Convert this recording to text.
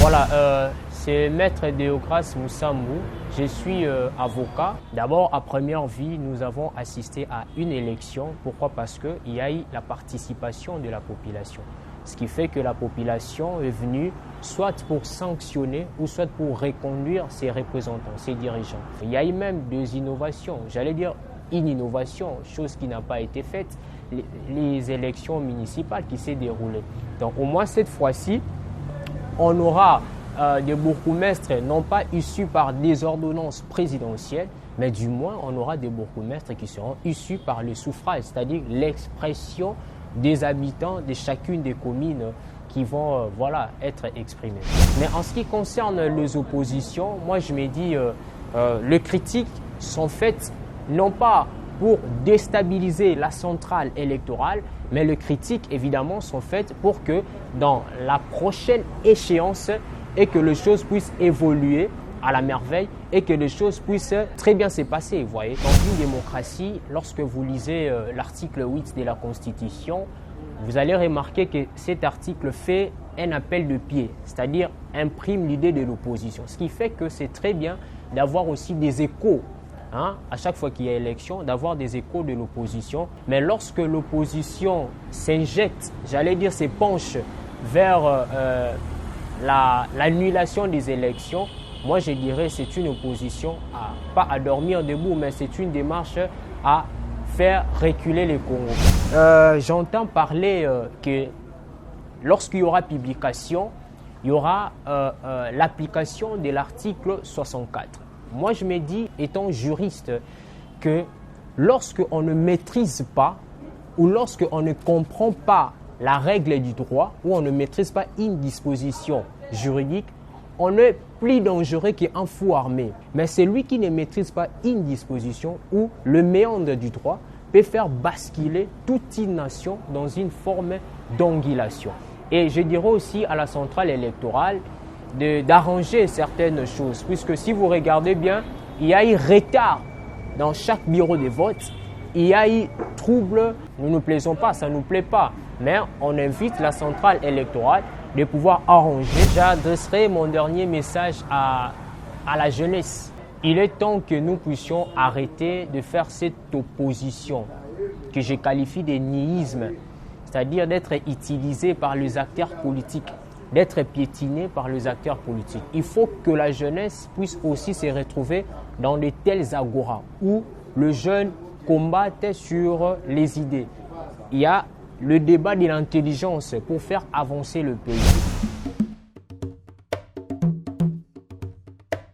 Voilà, c'est Maître Déocrace Moussamou. Je suis avocat. D'abord, à première vue, nous avons assisté à une élection. Pourquoi? Parce qu'il y a eu la participation de la population. Ce qui fait que la population est venue soit pour sanctionner ou soit pour reconduire ses représentants, ses dirigeants. Il y a eu même des innovations, j'allais dire une innovation, chose qui n'a pas été faite, les élections municipales qui s'est déroulées. Donc au moins cette fois-ci, on aura des bourgmestres non pas issus par des ordonnances présidentielles, mais du moins on aura des bourgmestres qui seront issus par le suffrage, c'est-à-dire l'expression des habitants de chacune des communes qui vont être exprimés. Mais en ce qui concerne les oppositions, moi je me dis les critiques sont faites non pas pour déstabiliser la centrale électorale, mais les critiques évidemment sont faites pour que dans la prochaine échéance et que les choses puissent évoluer à la merveille et que les choses puissent très bien se passer. Vous voyez, dans une démocratie, lorsque vous lisez l'article 8 de la Constitution, vous allez remarquer que cet article fait un appel de pied, c'est-à-dire imprime l'idée de l'opposition. Ce qui fait que c'est très bien d'avoir aussi des échos, à chaque fois qu'il y a élection, d'avoir des échos de l'opposition. Mais lorsque l'opposition s'injecte, j'allais dire se penche vers l'annulation des élections, moi je dirais que c'est une opposition pas à dormir debout, mais c'est une démarche à faire reculer les Congos. J'entends parler que lorsqu'il y aura publication, il y aura l'application de l'article 64. Moi je me dis, étant juriste, que lorsqu'on ne maîtrise pas ou lorsqu'on ne comprend pas la règle du droit ou on ne maîtrise pas une disposition juridique, on est plus dangereux qu'un fou armé. Mais celui qui ne maîtrise pas une disposition ou le méandre du droit peut faire basculer toute une nation dans une forme d'angulation. Et je dirais aussi à la centrale électorale d'arranger certaines choses, puisque si vous regardez bien, il y a eu retard dans chaque bureau de vote, il y a eu trouble, nous ne plaisons pas, ça ne nous plaît pas, mais on invite la centrale électorale de pouvoir arranger. J'adresserai mon dernier message à la jeunesse. Il est temps que nous puissions arrêter de faire cette opposition que je qualifie de nihilisme, c'est-à-dire d'être utilisé par les acteurs politiques, d'être piétiné par les acteurs politiques. Il faut que la jeunesse puisse aussi se retrouver dans de tels agoras où le jeune combatte sur les idées. Il y a le débat de l'intelligence pour faire avancer le pays.